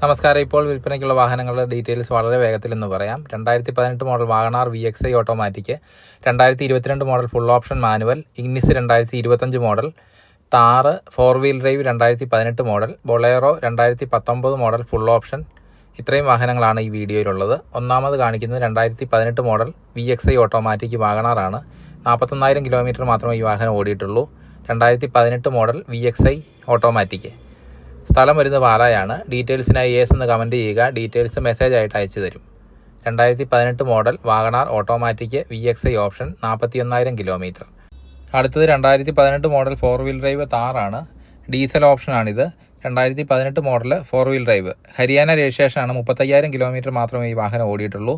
നമസ്കാരം. ഇപ്പോൾ വിൽപ്പനയ്ക്കുള്ള വാഹനങ്ങളുടെ ഡീറ്റെയിൽസ് വളരെ വേഗത്തിൽ എന്ന് പറയാം. 2018 model WagonR VXi automatic, 2022 model full option manual, Ignis 2025 model, Thar 4 wheel drive 2018 model, Bolero 2019 model full option. ഇത്രയും വാഹനങ്ങളാണ് ഈ വീഡിയോയിലുള്ളത്. ഒന്നാമത് കാണിക്കുന്നത് 2018 മോഡൽ VXi ഓട്ടോമാറ്റിക് വാഗണാറാണ്. 41,000 കിലോമീറ്റർ മാത്രമേ ഈ വാഹനം ഓടിയിട്ടുള്ളൂ. 2018 മോഡൽ VXi ഓട്ടോമാറ്റിക്. സ്ഥലം വരുന്നത് പാലായാണ്. ഡീറ്റെയിൽസിനായി യേസ് എന്ന് കമൻറ്റ് ചെയ്യുക. ഡീറ്റെയിൽസ് മെസ്സേജ് ആയിട്ട് അയച്ചു തരും. 2018 model WagonR automatic VXi option, 41,000 kilometre. അടുത്തത് 2018 മോഡൽ 4 വീൽ ഡ്രൈവ് താറാണ്. ഡീസൽ ഓപ്ഷനാണിത്. 2018 മോഡൽ 4 വീൽ ഡ്രൈവ്. ഹരിയാന രജിസ്ട്രേഷനാണ്. 35,000 കിലോമീറ്റർ മാത്രമേ ഈ വാഹനം ഓടിയിട്ടുള്ളൂ.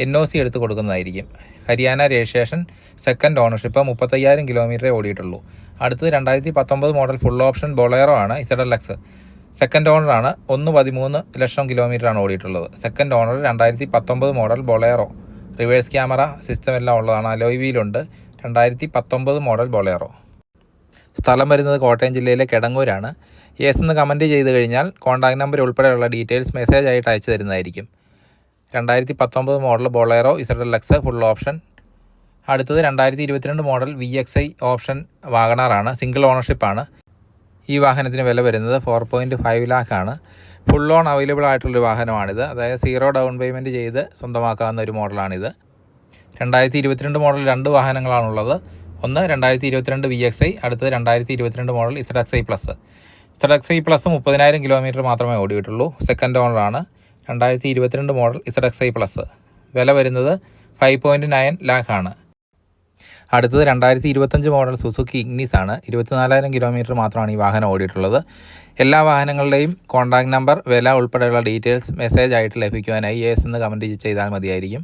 NOC എടുത്ത് കൊടുക്കുന്നതായിരിക്കും. ഹരിയാന രജിസ്ട്രേഷൻ, സെക്കൻഡ് ഓണർഷിപ്പ്, 35,000 കിലോമീറ്ററേ ഓടിയിട്ടുള്ളൂ. അടുത്തത് 2019 മോഡൽ ഫുൾ ഓപ്ഷൻ ബൊളേറോ ആണ്. ZLX സെക്കൻഡ് ഓണറാണ്. 1.13 ലക്ഷം കിലോമീറ്ററാണ് ഓടിയിട്ടുള്ളത്. Second owner 2019 model Bolero. Reverse camera system എല്ലാം ഉള്ളതാണ്. അലോയ് വീലുണ്ട്. 2019 മോഡൽ ബൊളേറോ. സ്ഥലം വരുന്നത് കോട്ടയം ജില്ലയിലെ കിടങ്ങൂരാണ്. യെസ് എന്ന് കമൻറ്റ് ചെയ്ത് കഴിഞ്ഞാൽ കോൺടാക്ട് നമ്പർ ഉൾപ്പെടെയുള്ള ഡീറ്റെയിൽസ് മെസ്സേജ് ആയിട്ട് അയച്ചു തരുന്നതായിരിക്കും. 2019 മോഡൽ ബൊളേറോ ZLX ഫുൾ ഓപ്ഷൻ. അടുത്തത് 2022 മോഡൽ VXi ഓപ്ഷൻ വാഗണാറാണ്. സിംഗിൾ ഓണർഷിപ്പാണ്. ഈ വാഹനത്തിന് വില വരുന്നത് 4.5 ലാഖാണ്. ഫുൾ ഓൺ അവൈലബിൾ ആയിട്ടുള്ളൊരു വാഹനമാണിത്. അതായത് 0 ഡൗൺ പേയ്മെൻറ്റ് ചെയ്ത് സ്വന്തമാക്കാവുന്ന ഒരു മോഡലാണിത്. 2022 മോഡൽ 2 വാഹനങ്ങളാണുള്ളത്. ഒന്ന് 2022 VXi, അടുത്തത് 2022 model ZXi plus. ZXi plus 30,000 kilometre മാത്രമേ ഓടിയിട്ടുള്ളൂ. സെക്കൻഡ് ഓണറാണ്. 2022 മോഡൽ ZXi പ്ലസ്. വില വരുന്നത് 5.9 ലാഖാണ്. അടുത്തത് 2025 മോഡൽ സുസുക്കി ഇഗ്നിസ് ആണ്. 24,000 കിലോമീറ്റർ മാത്രമാണ് ഈ വാഹനം ഓടിയിട്ടുള്ളത്. എല്ലാ വാഹനങ്ങളുടെയും കോൺടാക്ട് നമ്പർ, വില ഉൾപ്പെടെയുള്ള ഡീറ്റെയിൽസ് മെസ്സേജ് ആയിട്ട് ലഭിക്കുവാനായി യേസ് എന്ന് കമൻറ്റ് ചെയ്താൽ മതിയായിരിക്കും.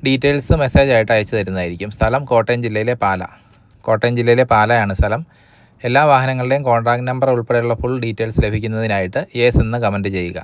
ഡീറ്റെയിൽസ് മെസ്സേജ് ആയിട്ട് അയച്ചു തരുന്നതായിരിക്കും. സ്ഥലം കോട്ടയം ജില്ലയിലെ പാലയാണ് സ്ഥലം. എല്ലാ വാഹനങ്ങളുടെയും കോൺടാക്ട് നമ്പർ ഉൾപ്പെടെയുള്ള ഫുൾ ഡീറ്റെയിൽസ് ലഭിക്കുന്നതിനായിട്ട് യേസ് എന്ന് കമൻറ്റ് ചെയ്യുക.